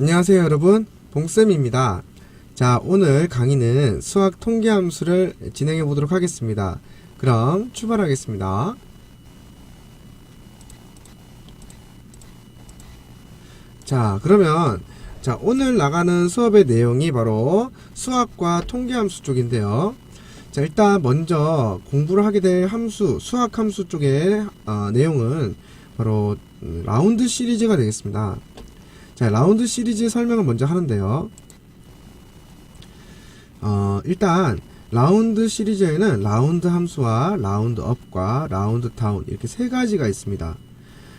안녕하세요 여러분, 봉쌤입니다. 자, 오늘 강의는 수학 통계함수를 진행해 보도록 하겠습니다. 그럼 출발하겠습니다. 자, 그러면 오늘 나가는 수업의 내용이 바로 수학과 통계함수 쪽인데요. 자, 일단 먼저 공부를 하게 될 함수, 수학함수 쪽의 내용은 바로 라운드 시리즈가 되겠습니다. 자, 라운드 시리즈 설명을 먼저 하는데요. 일단 라운드 시리즈에는 라운드 함수와 라운드 업과 라운드 다운 이렇게 세 가지가 있습니다.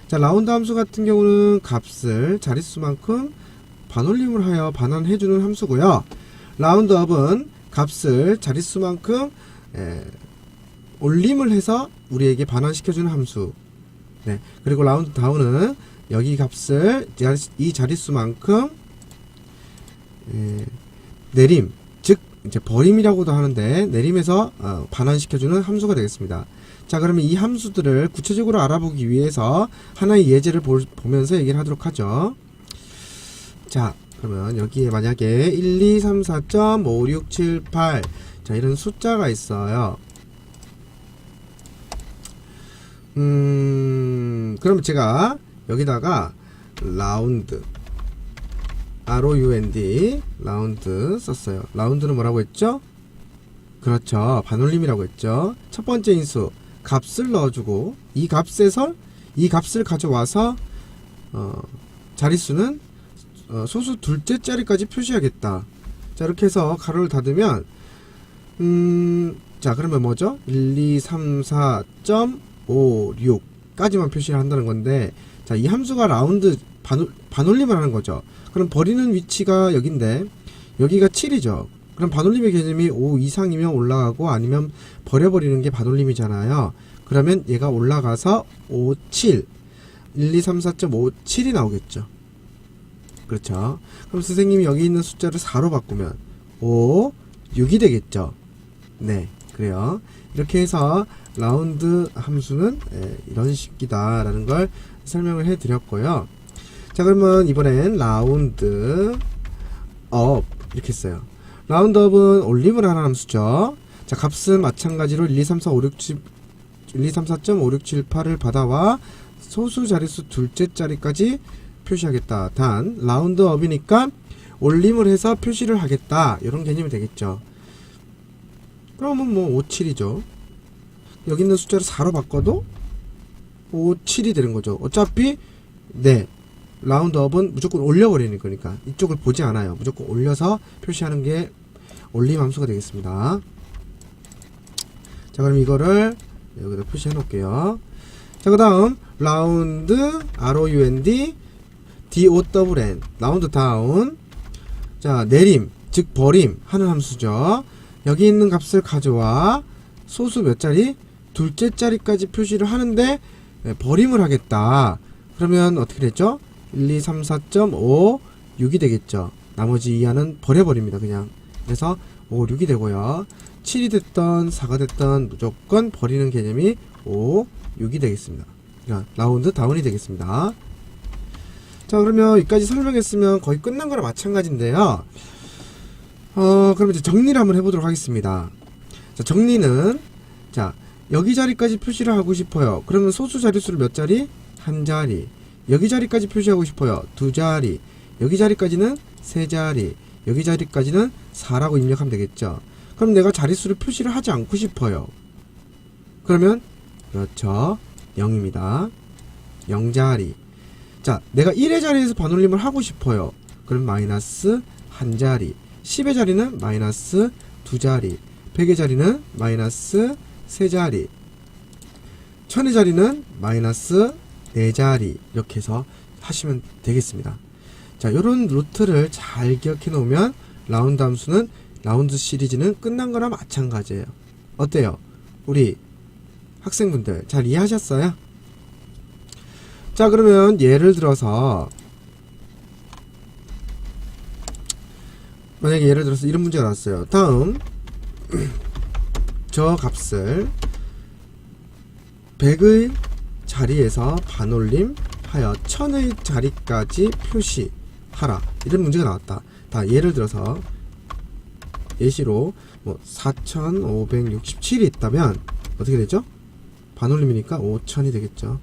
자, 라운드 함수 같은 경우는 값을 자릿수만큼 반올림을 하여 반환해주는 함수고요. 라운드 업은 값을 자릿수만큼 올림을 해서 우리에게 반환시켜주는 함수. 네. 그리고 라운드 다운은 여기 값을 이 자릿수만큼 내림, 즉 이제 버림이라고도 하는데 내림해서 반환시켜주는 함수가 되겠습니다. 자, 그러면 이 함수들을 구체적으로 알아보기 위해서 하나의 예제를 보면서 얘기를 하도록 하죠. 자, 그러면 여기에 만약에 1, 2, 3, 4점, 5, 6, 7, 8 자, 이런 숫자가 있어요. 그러면 제가 여기다가 라운드 ROUND 라운드 썼어요. 라운드는 뭐라고 했죠? 그렇죠, 반올림이라고 했죠. 첫 번째 인수 값을 넣어주고 이 값에서 이 값을 가져와서 자릿수는 소수 둘째 자리까지 표시하겠다. 자, 이렇게 해서 가로를 닫으면 자, 그러면 뭐죠? 1, 2, 3, 4.5, 6까지만 표시를 한다는 건데, 자, 이 함수가 라운드 반올림을 하는 거죠. 그럼 버리는 위치가 여긴데 여기가 7이죠. 그럼 반올림의 개념이 5 이상이면 올라가고 아니면 버려버리는 게 반올림이잖아요. 그러면 얘가 올라가서 5, 7 1, 2, 3, 4.57이 나오겠죠. 그렇죠. 그럼 선생님이 여기 있는 숫자를 4로 바꾸면 5, 6이 되겠죠. 네, 그래요. 이렇게 해서 라운드 함수는 이런 식이다 라는 걸 설명을 해 드렸고요. 자, 그러면 이번엔 라운드 업 이렇게 써요. 라운드 업은 올림을 하는 함수죠. 자, 값은 마찬가지로 1, 2, 3, 4, 5, 6, 7 1, 2, 3, 4.5, 6, 7, 8을 받아와 소수 자릿수 둘째 자리까지 표시하겠다. 단 라운드 업이니까 올림을 해서 표시를 하겠다, 이런 개념이 되겠죠. 그러면 뭐 5, 7이죠. 여기 있는 숫자를 4로 바꿔도 5, 7이 되는 거죠. 어차피 네, 라운드 업은 무조건 올려버리는 거니까 이쪽을 보지 않아요. 무조건 올려서 표시하는 게 올림 함수가 되겠습니다. 자, 그럼 이거를 여기다 표시해 놓을게요. 자, 그 다음 라운드 ROUND DOWN 라운드 다운. 자, 내림 즉 버림 하는 함수죠. 여기 있는 값을 가져와 소수 몇 자리? 둘째 자리까지 표시를 하는데 버림을 하겠다. 그러면 어떻게 됐죠? 1, 2, 3, 4.5, 6이 되겠죠. 나머지 이하는 버려버립니다. 그냥. 그래서 5, 6이 되고요. 7이 됐던 4가 됐던 무조건 버리는 개념이 5, 6이 되겠습니다. 그러니까 라운드 다운이 되겠습니다. 자, 그러면 여기까지 설명했으면 거의 끝난 거랑 마찬가지인데요. 그럼 이제 정리를 한번 해보도록 하겠습니다. 자, 정리는 자, 여기 자리까지 표시를 하고 싶어요. 그러면 소수 자릿수를 몇 자리? 한 자리. 여기 자리까지 표시하고 싶어요. 두 자리. 여기 자리까지는 세 자리. 여기 자리까지는 4라고 입력하면 되겠죠. 그럼 내가 자릿수를 표시를 하지 않고 싶어요. 그러면 그렇죠, 0입니다. 0자리. 자, 내가 1의 자리에서 반올림을 하고 싶어요. 그럼 마이너스 한 자리. 10의 자리는 마이너스 두 자리. 100의 자리는 마이너스 세 자리. 1000의 자리는 마이너스 네 자리. 이렇게 해서 하시면 되겠습니다. 자, 요런 루트를 잘 기억해 놓으면 라운드 함수는 라운드 시리즈는 끝난 거랑 마찬가지예요. 어때요? 우리 학생분들 잘 이해하셨어요? 자, 그러면 예를 들어서 만약에 예를 들어서 이런 문제가 나왔어요. 다음 저 값을 100의 자리에서 반올림 하여 1000의 자리까지 표시 하라. 이런 문제가 나왔다. 다 예를 들어서 예시로 뭐 4567이 있다면 어떻게 되죠? 반올림이니까 5000이 되겠죠.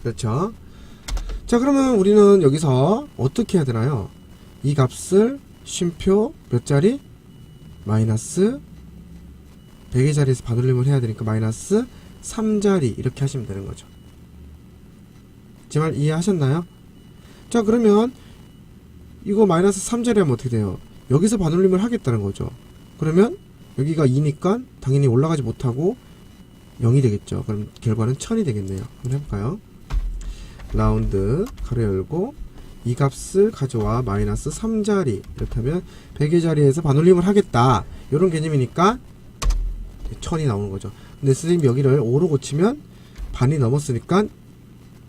그렇죠. 자, 그러면 우리는 여기서 어떻게 해야 되나요? 이 값을 쉼표 몇 자리? 마이너스 100의 자리에서 반올림을 해야 되니까 마이너스 3자리 이렇게 하시면 되는 거죠. 제 말 이해하셨나요? 자, 그러면 이거 마이너스 3자리 하면 어떻게 돼요? 여기서 반올림을 하겠다는 거죠. 그러면 여기가 2니까 당연히 올라가지 못하고 0이 되겠죠. 그럼 결과는 1000이 되겠네요. 한번 해볼까요? 라운드 가로 열고 이 값을 가져와 마이너스 3자리 이렇게 하면 100의 자리에서 반올림을 하겠다. 이런 개념이니까 1000이 나오는 거죠. 근데 선생님 여기를 5로 고치면 반이 넘었으니까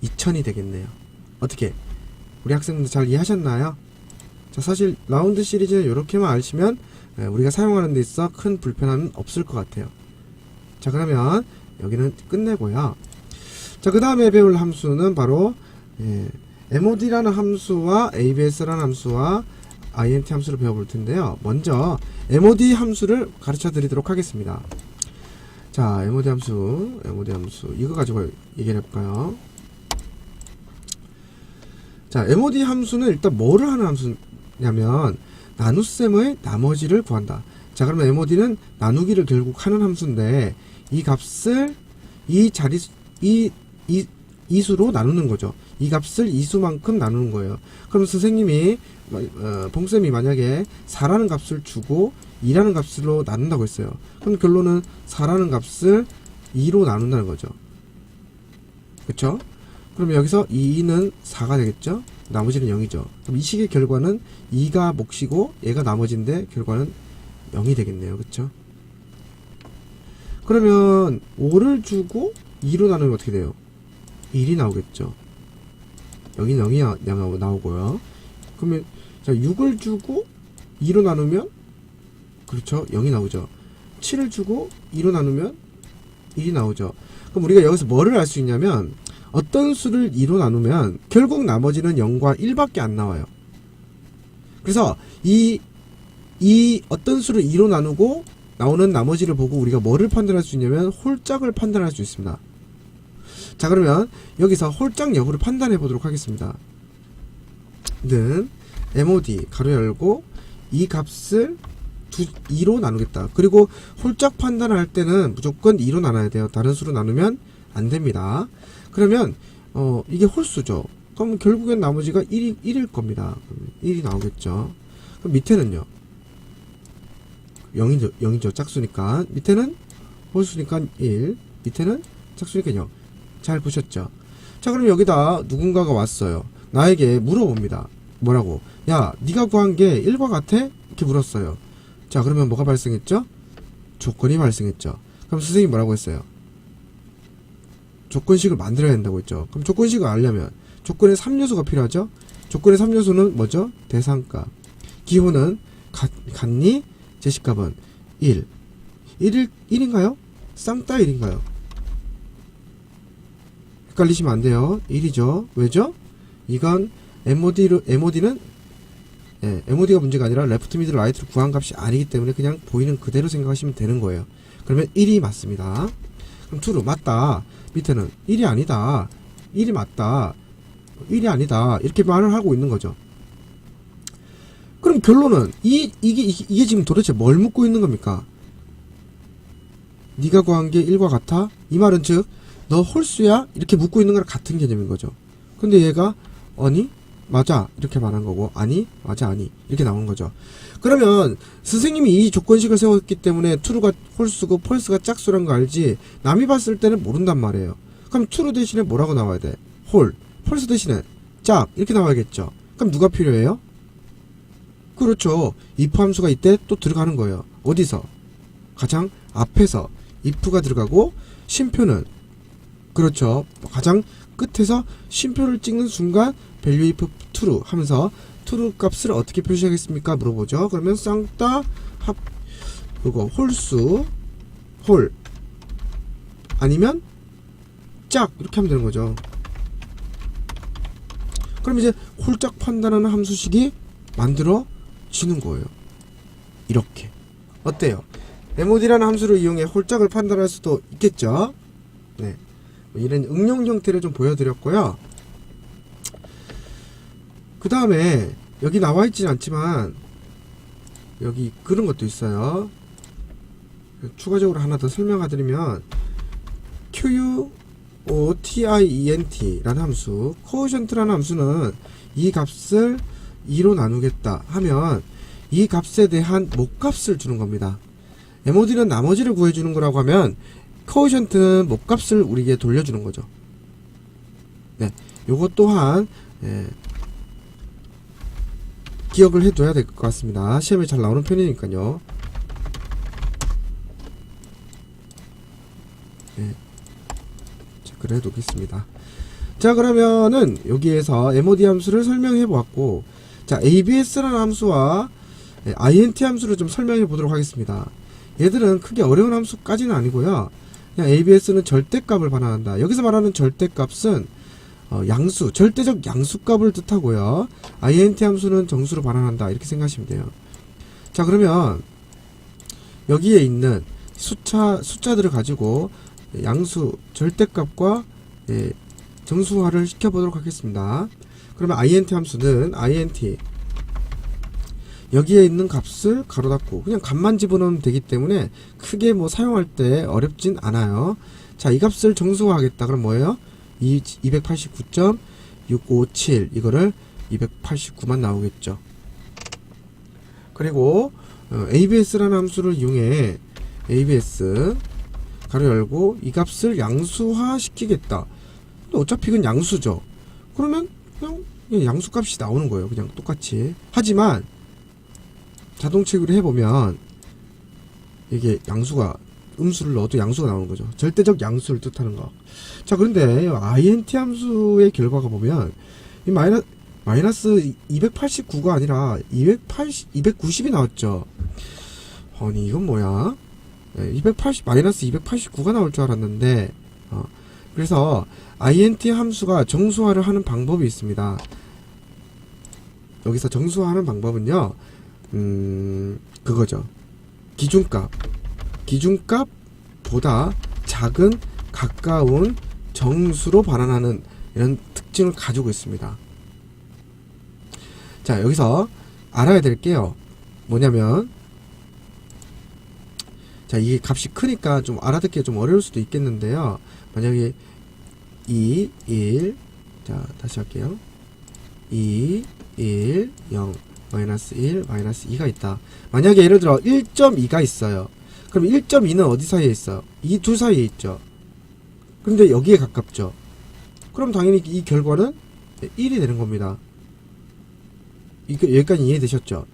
2000이 되겠네요. 어떻게? 우리 학생분들 잘 이해하셨나요? 자, 사실 라운드 시리즈는 이렇게만 아시면 우리가 사용하는 데 있어 큰 불편함은 없을 것 같아요. 자, 그러면 여기는 끝내고요. 자, 그 다음에 배울 함수는 바로 mod라는 함수와 abs라는 함수와 int 함수를 배워볼 텐데요. 먼저 mod 함수를 가르쳐 드리도록 하겠습니다. 자, mod 함수 이거 가지고 얘기를 해볼까요? 자, mod 함수는 일단 뭐를 하는 함수냐면 나눗셈의 나머지를 구한다. 자, 그러면 mod는 나누기를 결국 하는 함수인데 이 값을 이 자리수 이수로 나누는 거죠. 이 값을 이수만큼 나누는 거예요. 그럼 선생님이 봉쌤이 만약에 4라는 값을 주고 2라는 값으로 나눈다고 했어요. 그럼 결론은 4라는 값을 2로 나눈다는 거죠. 그쵸? 그럼 여기서 2는 4가 되겠죠? 나머지는 0이죠. 그럼 이 식의 결과는 2가 몫이고 얘가 나머지인데 결과는 0이 되겠네요. 그쵸? 그러면 5를 주고 2로 나누면 어떻게 돼요? 1이 나오겠죠. 여기는 0이 나오고요. 그러면 자, 6을 주고 2로 나누면 그렇죠. 0이 나오죠. 7을 주고 2로 나누면 1이 나오죠. 그럼 우리가 여기서 뭐를 알 수 있냐면 어떤 수를 2로 나누면 결국 나머지는 0과 1밖에 안 나와요. 그래서 이 어떤 수를 2로 나누고 나오는 나머지를 보고 우리가 뭐를 판단할 수 있냐면 홀짝을 판단할 수 있습니다. 자, 그러면 여기서 홀짝 여부를 판단해 보도록 하겠습니다. 는 mod 가로 열고 이 값을 2로 나누겠다. 그리고 홀짝 판단할 때는 무조건 2로 나눠야 돼요. 다른 수로 나누면 안 됩니다. 그러면 이게 홀수죠. 그럼 결국엔 나머지가 1일 겁니다. 1이 나오겠죠. 그럼 밑에는요. 0이죠. 짝수니까. 밑에는 홀수니까 1. 밑에는 짝수니까 0. 잘 보셨죠? 자, 그럼 여기다 누군가가 왔어요. 나에게 물어봅니다. 뭐라고? 야, 네가 구한 게 1과 같아? 이렇게 물었어요. 자, 그러면 뭐가 발생했죠? 조건이 발생했죠. 그럼 선생님이 뭐라고 했어요? 조건식을 만들어야 된다고 했죠. 그럼 조건식을 알려면 조건의 3요소가 필요하죠. 조건의 3요소는 뭐죠? 대상값. 기호는 같니? 제시값은 1. 1인가요? 쌍따 1인가요? 헷갈리시면 안 돼요. 1이죠. 왜죠? 이건 MOD는 MOD가 문제가 아니라 레프트 미드 라이트를 구한 값이 아니기 때문에 그냥 보이는 그대로 생각하시면 되는 거예요. 그러면 1이 맞습니다. 그럼 true 맞다. 밑에는 1이 아니다. 1이 맞다. 1이 아니다. 이렇게 말을 하고 있는 거죠. 그럼 결론은 이게 지금 도대체 뭘 묻고 있는 겁니까? 네가 구한 게 1과 같아? 이 말은 즉 너 홀수야? 이렇게 묻고 있는 거랑 같은 개념인 거죠. 근데 얘가 아니? 맞아. 이렇게 말한 거고 아니? 맞아. 아니. 이렇게 나오는 거죠. 그러면 선생님이 이 조건식을 세웠기 때문에 true가 홀수고 false가 짝수란 거 알지 남이 봤을 때는 모른단 말이에요. 그럼 true 대신에 뭐라고 나와야 돼? 홀. false 대신에 짝. 이렇게 나와야겠죠. 그럼 누가 필요해요? 그렇죠. if 함수가 이때 또 들어가는 거예요. 어디서? 가장 앞에서 if가 들어가고 쉼표는 그렇죠. 가장 끝에서 쉼표를 찍는 순간 value if true 하면서 true 값을 어떻게 표시하겠습니까? 물어보죠. 그러면 쌍따 그거 홀수 홀 아니면 짝 이렇게 하면 되는 거죠. 그럼 이제 홀짝 판단하는 함수식이 만들어지는 거예요. 이렇게. 어때요? MOD라는 함수를 이용해 홀짝을 판단할 수도 있겠죠? 네. 이런 응용 형태를 좀 보여드렸고요. 그 다음에 여기 나와 있지는 않지만 여기 그런 것도 있어요. 추가적으로 하나 더 설명해드리면 QUOTIENT 라는 함수, 코에피션트라는 함수는 이 값을 2로 나누겠다 하면 이 값에 대한 목값을 주는 겁니다. MOD는 나머지를 구해주는 거라고 하면 코에피션트는 목값을 우리에게 돌려주는 거죠. 네, 요것 또한 기억을 해둬야 될 것 같습니다. 시험에 잘 나오는 편이니까요. 네, 체크를 해두겠습니다. 자, 그러면은 여기에서 MOD 함수를 설명해 보았고, 자, ABS라는 함수와 INT 함수를 좀 설명해 보도록 하겠습니다. 얘들은 크게 어려운 함수까지는 아니고요. 그냥 ABS는 절대값을 반환한다. 여기서 말하는 절대값은 양수, 절대적 양수값을 뜻하고요. INT 함수는 정수로 반환한다. 이렇게 생각하시면 돼요. 자, 그러면 여기에 있는 숫자들을 가지고 양수, 절대값과 정수화를 시켜보도록 하겠습니다. 그러면 INT 함수는 INT 여기에 있는 값을 가로 닫고 그냥 값만 집어넣으면 되기 때문에 크게 뭐 사용할 때 어렵진 않아요. 자, 이 값을 정수화하겠다. 그럼 뭐예요? 289.657 이거를 289만 나오겠죠. 그리고 ABS라는 함수를 이용해 ABS 가로 열고 이 값을 양수화 시키겠다. 어차피 이건 양수죠. 그러면 그냥 양수값이 나오는 거예요. 그냥 똑같이. 하지만 자동체크를 해보면 이게 양수가 음수를 넣어도 양수가 나오는 거죠. 절대적 양수를 뜻하는 거. 자, 그런데 INT 함수의 결과가 보면 이 마이너스 289가 아니라 290이 나왔죠. 아니 이건 뭐야? 마이너스 289가 나올 줄 알았는데 그래서 INT 함수가 정수화를 하는 방법이 있습니다. 여기서 정수화하는 방법은요, 그거죠. 기준값보다 작은 가까운 정수로 반환하는 이런 특징을 가지고 있습니다. 자, 여기서 알아야 될 게요. 뭐냐면, 자, 이게 값이 크니까 좀 알아듣기가 좀 어려울 수도 있겠는데요. 만약에 2, 1, 자, 다시 할게요. 2, 1, 0, 마이너스 1, 마이너스 2가 있다. 만약에 예를 들어 1.2가 있어요. 그럼 1.2는 어디 사이에 있어요? 이 둘 사이에 있죠. 근데 여기에 가깝죠. 그럼 당연히 이 결과는 1이 되는 겁니다. 여기까지 이해되셨죠?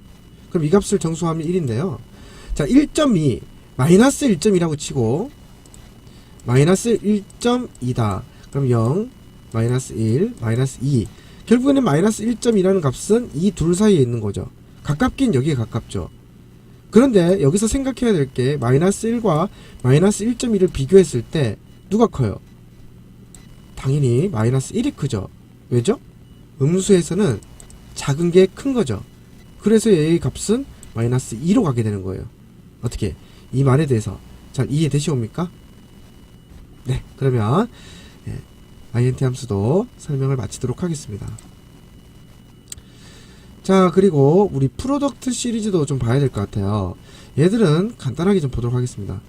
그럼 이 값을 정수하면 1인데요. 자, 1.2, 마이너스 1.2라고 치고, 마이너스 1.2다. 그럼 0, 마이너스 1, 마이너스 2. 결국에는 마이너스 1.2라는 값은 이 둘 사이에 있는 거죠. 가깝긴 여기에 가깝죠. 그런데 여기서 생각해야 될 게 마이너스 1과 마이너스 1.2를 비교했을 때 누가 커요? 당연히 마이너스 1이 크죠. 왜죠? 음수에서는 작은 게 큰 거죠. 그래서 얘의 값은 마이너스 2로 가게 되는 거예요. 어떻게? 이 말에 대해서 잘 이해되시옵니까? 네, 그러면 INT 함수도 설명을 마치도록 하겠습니다. 자, 그리고 우리 프로덕트 시리즈도 좀 봐야 될 것 같아요. 얘들은 간단하게 좀 보도록 하겠습니다.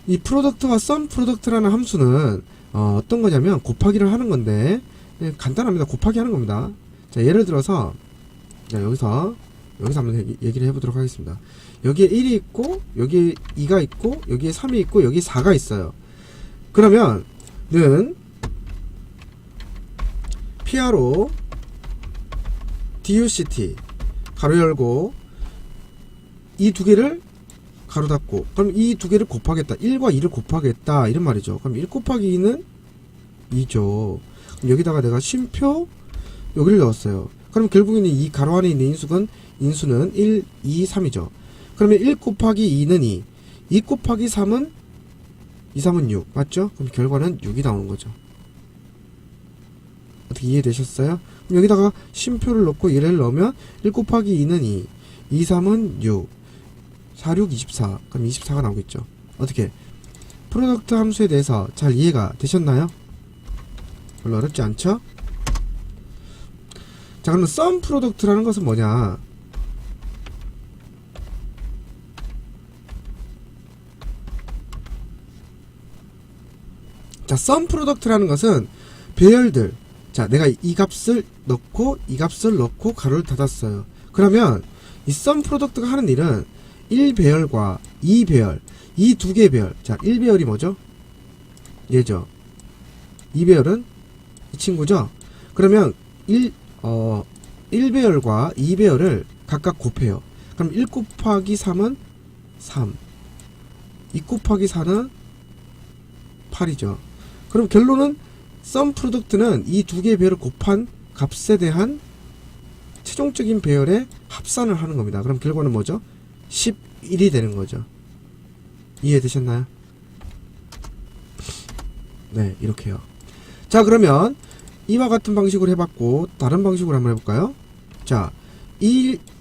이 프로덕트와 썸 프로덕트라는 함수는 어떤 거냐면 곱하기를 하는 건데 간단합니다. 곱하기 하는 겁니다. 자, 예를 들어서 자, 여기서 한번 얘기를 해보도록 하겠습니다. 여기에 1이 있고 여기에 2가 있고 여기에 3이 있고 여기에 4가 있어요. 그러면 는 PRO DUCT 가로 열고 이 두 개를 가로 닫고 그럼 이 두 개를 곱하겠다. 1과 2를 곱하겠다 이런 말이죠. 그럼 1 곱하기 2는 2죠. 그럼 여기다가 내가 쉼표 여기를 넣었어요. 그럼 결국에는 이 가로 안에 있는 인수는 1, 2, 3이죠. 그러면 1 곱하기 2는 2, 2 곱하기 3은 2, 3은 6 맞죠? 그럼 결과는 6이 나오는 거죠. 어떻게 이해되셨어요? 여기다가 쉼표를 넣고 1을 넣으면 1 곱하기 2는 2, 2, 3은 6, 4, 6, 24. 그럼 24가 나오겠죠. 어떻게? 프로덕트 함수에 대해서 잘 이해가 되셨나요? 별로 어렵지 않죠? 자, 그러면 썸 프로덕트라는 것은 뭐냐? 자, 썸 프로덕트라는 것은 배열들. 자, 내가 이 값을 넣고 이 값을 넣고 가로를 닫았어요. 그러면 이 썸 프로덕트가 하는 일은 1배열과 2배열, 이 두 개의 배열. 자, 1배열이 뭐죠? 얘죠. 2배열은 이 친구죠. 그러면 1배열과 2배열을 각각 곱해요. 그럼 1 곱하기 3은 3, 2 곱하기 4는 8이죠. 그럼 결론은 썸 프로덕트는 이 두 개의 배열을 곱한 값에 대한 최종적인 배열의 합산을 하는 겁니다. 그럼 결과는 뭐죠? 11이 되는 거죠. 이해되셨나요? 네, 이렇게요. 자, 그러면 이와 같은 방식으로 해봤고 다른 방식으로 한번 해볼까요? 자,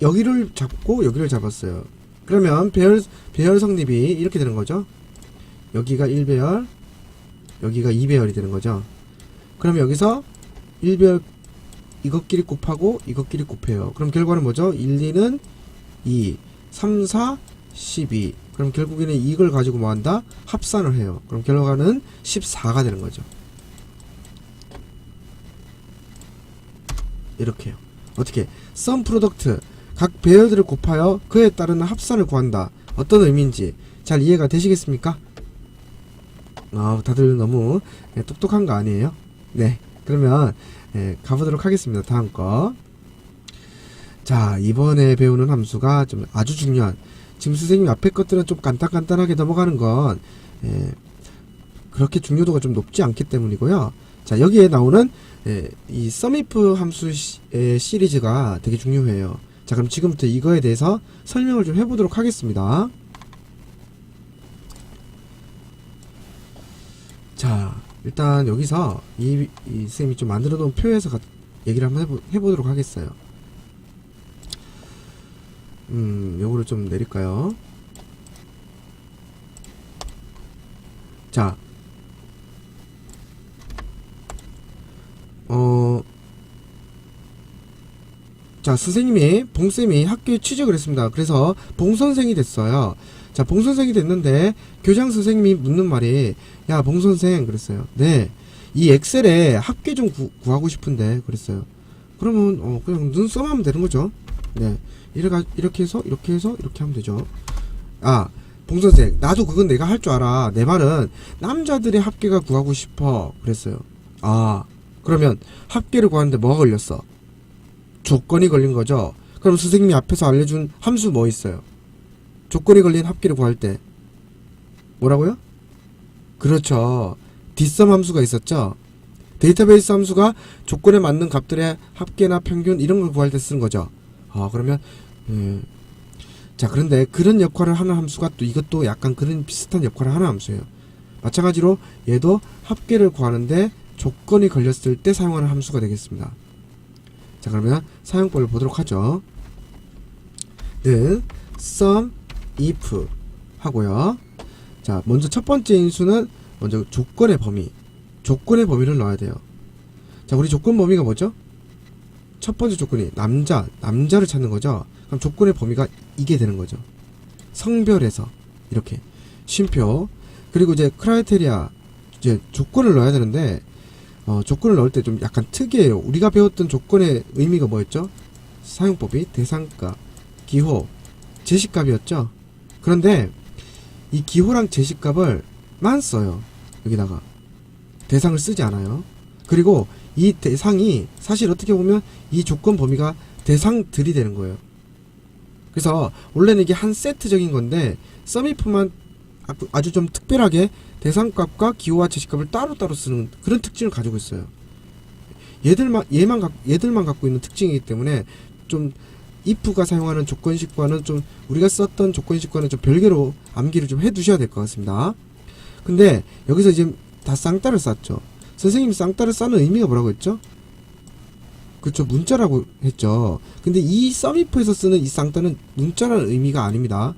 여기를 잡고 여기를 잡았어요. 그러면 배열 성립이 이렇게 되는 거죠. 여기가 1배열, 여기가 2배열이 되는 거죠. 그럼 여기서 1배열 이것끼리 곱하고 이것끼리 곱해요. 그럼 결과는 뭐죠? 1, 2는 2, 3, 4, 12. 그럼 결국에는 이걸 가지고 뭐한다? 합산을 해요. 그럼 결과는 14가 되는 거죠. 이렇게요. 어떻게? 썸 프로덕트, 각 배열들을 곱하여 그에 따르는 합산을 구한다. 어떤 의미인지 잘 이해가 되시겠습니까? 다들 너무 똑똑한 거 아니에요? 네, 그러면 가보도록 하겠습니다. 다음 거. 자, 이번에 배우는 함수가 좀 아주 중요한, 지금 선생님 앞에 것들은 좀 간단하게 넘어가는 건 그렇게 중요도가 좀 높지 않기 때문이고요. 자, 여기에 나오는 이 썸이프 함수의 시리즈가 되게 중요해요. 자, 그럼 지금부터 이거에 대해서 설명을 좀 해보도록 하겠습니다. 자, 일단 여기서 이 쌤이 좀 만들어 놓은 표에서 얘기를 한번 해보도록 하겠어요. 요거를 좀 내릴까요? 자, 자, 선생님이, 봉쌤이 학교에 취직을 했습니다. 그래서 봉선생이 됐어요. 자, 봉선생이 됐는데, 교장 선생님이 묻는 말이, 야, 봉선생, 그랬어요. 네, 이 엑셀에 합계 좀 구하고 싶은데, 그랬어요. 그러면, 그냥 눈썹 하면 되는 거죠. 네. 이렇게 해서, 이렇게 하면 되죠. 아, 봉선생, 나도 그건 내가 할 줄 알아. 내 말은, 남자들의 합계가 구하고 싶어. 그랬어요. 아, 그러면, 합계를 구하는데 뭐가 걸렸어? 조건이 걸린 거죠. 그럼 선생님이 앞에서 알려준 함수 뭐 있어요? 조건이 걸린 합계를 구할 때 뭐라고요? 그렇죠. 뒷섬 함수가 있었죠. 데이터베이스 함수가 조건에 맞는 값들의 합계나 평균 이런 걸 구할 때 쓰는 거죠. 그러면 자, 그런데 그런 역할을 하는 함수가 또 이것도 약간 그런 비슷한 역할을 하는 함수예요. 마찬가지로 얘도 합계를 구하는데 조건이 걸렸을 때 사용하는 함수가 되겠습니다. 자, 그러면 사용법을 보도록 하죠. 는 sum if 하고요. 자, 먼저 첫 번째 인수는 먼저 조건의 범위를 넣어야 돼요. 자, 우리 조건 범위가 뭐죠? 첫 번째 조건이 남자를 찾는 거죠. 그럼 조건의 범위가 이게 되는 거죠. 성별에서 이렇게 쉼표, 그리고 이제 크라이테리아, 이제 조건을 넣어야 되는데 조건을 넣을 때 좀 약간 특이해요. 우리가 배웠던 조건의 의미가 뭐였죠? 사용법이 대상값, 기호, 제시값이었죠. 그런데 이 기호랑 제시값을만 써요. 여기다가 대상을 쓰지 않아요. 그리고 이 대상이 사실 어떻게 보면 이 조건 범위가 대상들이 되는 거예요. 그래서 원래는 이게 한 세트적인 건데 썸이프만 아주 좀 특별하게 대상값과 기호와 제시값을 따로따로 쓰는 그런 특징을 가지고 있어요. 얘들만 갖고 있는 특징이기 때문에 좀 if가 사용하는 조건식과는 좀 우리가 썼던 조건식과는 좀 별개로 암기를 좀 해두셔야 될 것 같습니다. 근데 여기서 지금 다 쌍따를 쌌죠. 선생님이 쌍따를 싸는 의미가 뭐라고 했죠? 그쵸, 문자라고 했죠. 근데 이 썸이프에서 쓰는 이 쌍따는 문자라는 의미가 아닙니다.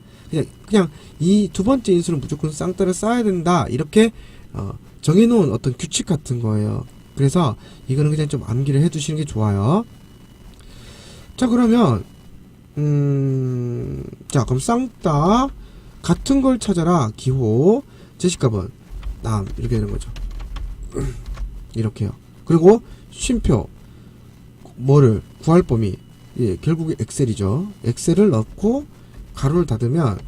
그냥 이 두 번째 인수는 무조건 쌍따를 써야 된다, 이렇게 정해놓은 어떤 규칙 같은 거예요. 그래서 이거는 그냥 좀 암기를 해두시는 게 좋아요. 자, 그러면 자, 그럼 쌍따 같은 걸 찾아라 기호 제시값은 남, 이렇게 되는 거죠. 이렇게요. 그리고 쉼표 뭐를 구할 범위, 예, 결국에 엑셀이죠. 엑셀을 넣고 가로를 닫으면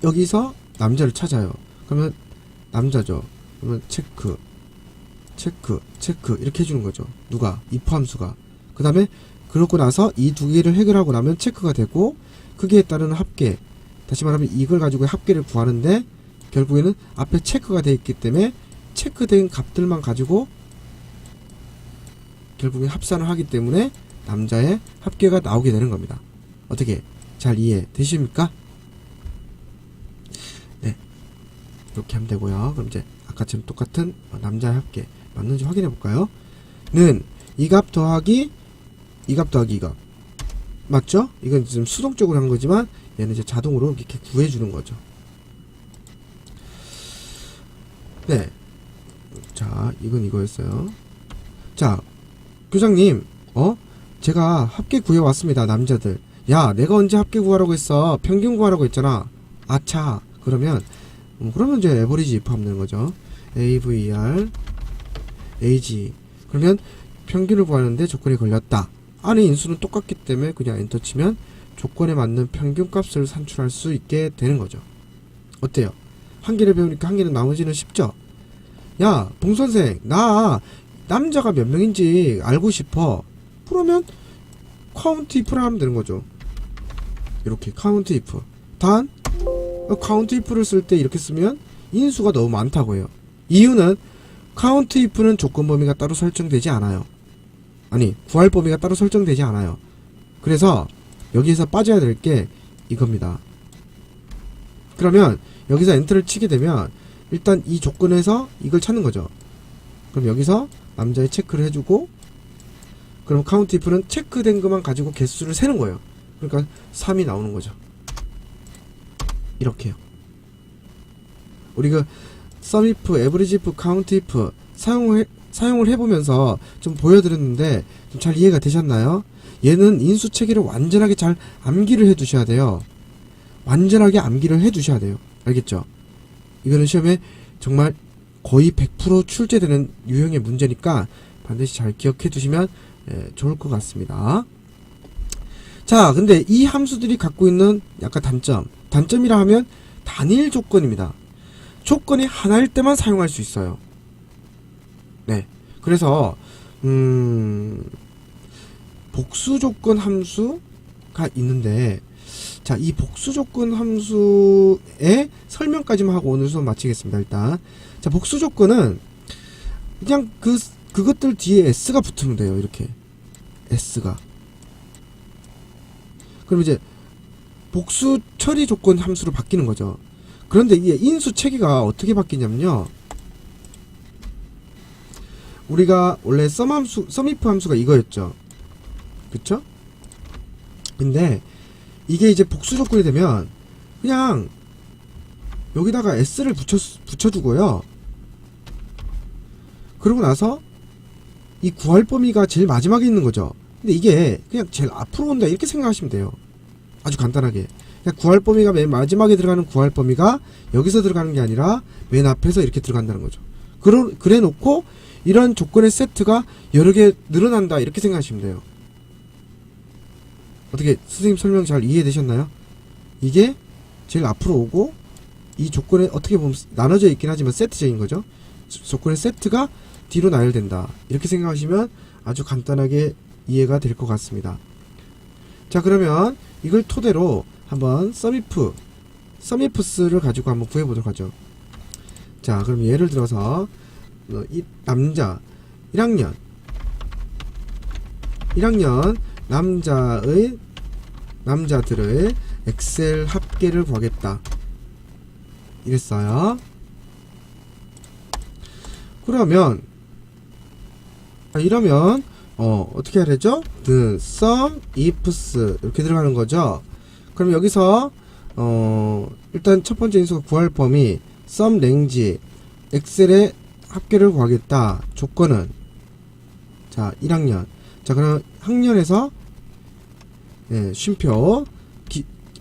여기서 남자를 찾아요. 그러면 남자죠. 그러면 체크 이렇게 해주는 거죠. 누가? if 함수가. 그 다음에 그러고 나서 이 두 개를 해결하고 나면 체크가 되고, 그게 따르는 합계, 다시 말하면 이걸 가지고 합계를 구하는데 결국에는 앞에 체크가 되어 있기 때문에 체크된 값들만 가지고 결국에 합산을 하기 때문에 남자의 합계가 나오게 되는 겁니다. 어떻게 잘 이해 되십니까? 네, 이렇게 하면 되고요. 그럼 이제 아까처럼 똑같은 남자의 합계 맞는지 확인해 볼까요? 는 이 값 더하기 이 값 더하기 이 값 맞죠? 이건 지금 수동적으로 한 거지만 얘는 이제 자동으로 이렇게 구해주는 거죠. 네, 자, 이건 이거였어요. 자, 교장님, 제가 합계 구해왔습니다. 남자들. 야, 내가 언제 합계 구하라고 했어? 평균 구하라고 했잖아. 아차. 그러면 이제 에버리지 if 하면 되는 거죠. AVR AG. 그러면 평균을 구하는데 조건이 걸렸다. 안에 인수는 똑같기 때문에 그냥 엔터 치면 조건에 맞는 평균 값을 산출할 수 있게 되는 거죠. 어때요? 한 개를 배우니까 한 개는 나머지는 쉽죠? 야, 봉선생, 나 남자가 몇 명인지 알고 싶어. 그러면 카운트 if를 하면 되는 거죠. 이렇게 카운트 if. 단 카운트 if를 쓸 때 이렇게 쓰면 인수가 너무 많다고 해요. 이유는 카운트 if는 조건 범위가 따로 설정되지 않아요. 아니, 구할 범위가 따로 설정되지 않아요. 그래서 여기에서 빠져야 될 게 이겁니다. 그러면 여기서 엔터를 치게 되면 일단 이 조건에서 이걸 찾는 거죠. 그럼 여기서 남자의 체크를 해주고, 그럼 카운트 if는 체크된 것만 가지고 개수를 세는 거예요. 그러니까 3이 나오는 거죠. 이렇게요. 우리 그 sum if, average if, count if 사용을 해보면서 좀 보여드렸는데 좀 잘 이해가 되셨나요? 얘는 인수 체계를 완전하게 잘 암기를 해두셔야 돼요. 완전하게 암기를 해두셔야 돼요. 알겠죠? 이거는 시험에 정말 거의 100% 출제되는 유형의 문제니까 반드시 잘 기억해 두시면 좋을 것 같습니다. 자, 근데 이 함수들이 갖고 있는 약간 단점이라 하면 단일 조건입니다. 조건이 하나일 때만 사용할 수 있어요. 네, 그래서 복수 조건 함수가 있는데, 자, 이 복수 조건 함수의 설명까지만 하고 오늘 수업 마치겠습니다. 일단, 자, 복수 조건은 그냥 그것들 뒤에 s가 붙으면 돼요. 이렇게 s가. 그럼 이제 복수 처리 조건 함수로 바뀌는 거죠. 그런데 이게 인수 체계가 어떻게 바뀌냐면요, 우리가 원래 sum if 함수가 이거였죠. 그쵸? 근데 이게 이제 복수 조건이 되면 그냥 여기다가 s를 붙여주고요. 그러고 나서 이 구할 범위가 제일 마지막에 있는 거죠. 근데 이게 그냥 제일 앞으로 온다, 이렇게 생각하시면 돼요. 아주 간단하게. 그냥 구할 범위가 맨 마지막에 들어가는 구할 범위가 여기서 들어가는 게 아니라 맨 앞에서 이렇게 들어간다는 거죠. 그래 놓고 이런 조건의 세트가 여러 개 늘어난다, 이렇게 생각하시면 돼요. 어떻게 선생님 설명 잘 이해되셨나요? 이게 제일 앞으로 오고, 이 조건에 어떻게 보면 나눠져 있긴 하지만 세트적인 거죠. 조건의 세트가 뒤로 나열된다, 이렇게 생각하시면 아주 간단하게 이해가 될 것 같습니다. 자, 그러면 이걸 토대로 한번 sum ifs를 가지고 한번 구해보도록 하죠. 자, 그럼 예를 들어서 이 남자들의 엑셀 합계를 구하겠다, 이랬어요. 그러면 이러면 어떻게 해야 되죠? the sum ifs 이렇게 들어가는 거죠. 그럼 여기서 일단 첫 번째 인수가 구할 범위 sum range 엑셀의 합계를 구하겠다. 조건은 자 1학년. 자 그럼 학년에서 쉼표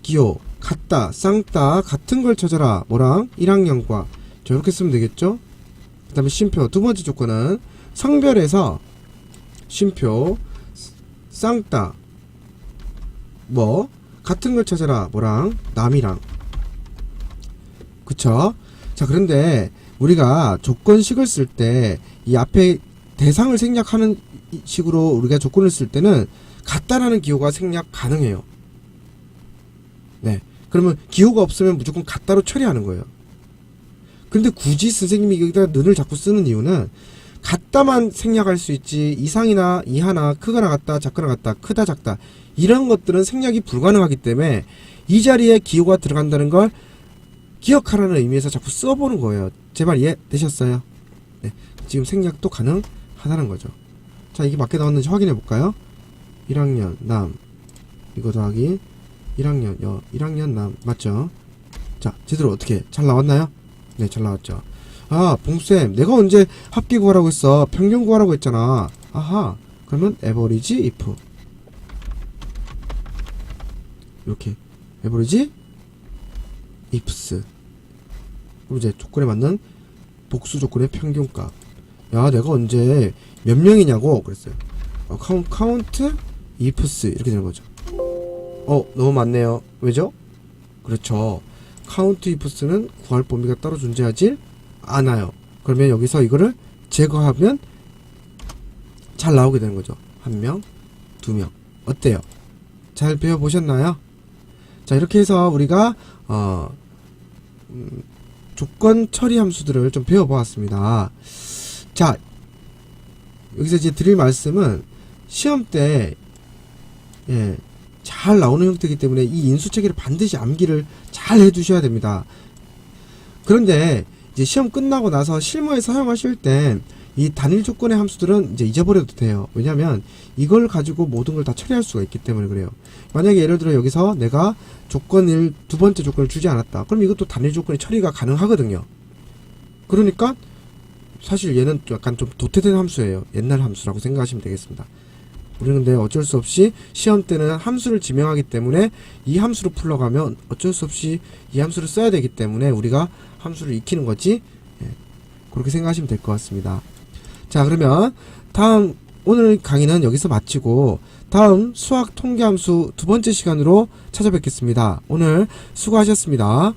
기호 같다 쌍따 같은 걸 찾아라. 뭐랑 1학년과 저렇게 쓰면 되겠죠. 그 다음에 쉼표 두 번째 조건은 성별에서 쉼표 쌍따 뭐 같은 걸 찾아라. 뭐랑 남이랑. 그쵸. 자 그런데 우리가 조건식을 쓸 때 이 앞에 대상을 생략하는 식으로 우리가 조건을 쓸 때는 같다라는 기호가 생략 가능해요. 네. 그러면 기호가 없으면 무조건 같다로 처리하는 거예요. 근데 굳이 선생님이 여기다 는을 자꾸 쓰는 이유는 같다만 생략할 수 있지 이상이나 이하나 크거나 같다 작거나 같다 크다 작다 이런 것들은 생략이 불가능하기 때문에 이 자리에 기호가 들어간다는 걸 기억하라는 의미에서 자꾸 써보는 거예요. 제발 이해되셨어요? 네. 지금 생략도 가능하다는 거죠. 자 이게 맞게 나왔는지 확인해 볼까요? 1학년 남 이거 더하기 1학년 1학년 남 맞죠? 자 제대로 어떻게 잘 나왔나요? 네 잘 나왔죠. 아 봉쌤 내가 언제 합계 구하라고 했어. 평균 구하라고 했잖아. 아하 그러면 average if 이렇게 average ifs 그럼 이제 조건에 맞는 복수 조건의 평균값. 야 내가 언제 몇 명이냐고 그랬어요. count ifs 이렇게 되는 거죠. 너무 많네요. 왜죠? 그렇죠. count ifs는 구할 범위가 따로 존재하지 않아요. 그러면 여기서 이거를 제거하면 잘 나오게 되는 거죠. 1명, 2명. 어때요? 잘 배워보셨나요? 자 이렇게 해서 우리가 조건 처리 함수들을 좀 배워보았습니다. 자 여기서 이제 드릴 말씀은 시험 때 잘 나오는 형태이기 때문에 이 인수체계를 반드시 암기를 잘 해두셔야 됩니다. 그런데 이제 시험 끝나고 나서 실무에 사용하실 땐 이 단일 조건의 함수들은 이제 잊어버려도 돼요. 왜냐면 이걸 가지고 모든 걸 다 처리할 수가 있기 때문에 그래요. 만약에 예를 들어 여기서 내가 조건 1, 두 번째 조건을 주지 않았다. 그럼 이것도 단일 조건의 처리가 가능하거든요. 그러니까 사실 얘는 약간 좀 도태된 함수예요. 옛날 함수라고 생각하시면 되겠습니다. 우리는 근데 어쩔 수 없이 시험 때는 함수를 지명하기 때문에 이 함수로 풀러가면 어쩔 수 없이 이 함수를 써야 되기 때문에 우리가 함수를 익히는 거지. 그렇게 생각하시면 될 것 같습니다. 자 그러면 다음 오늘 강의는 여기서 마치고 다음 수학 통계함수 두 번째 시간으로 찾아뵙겠습니다. 오늘 수고하셨습니다.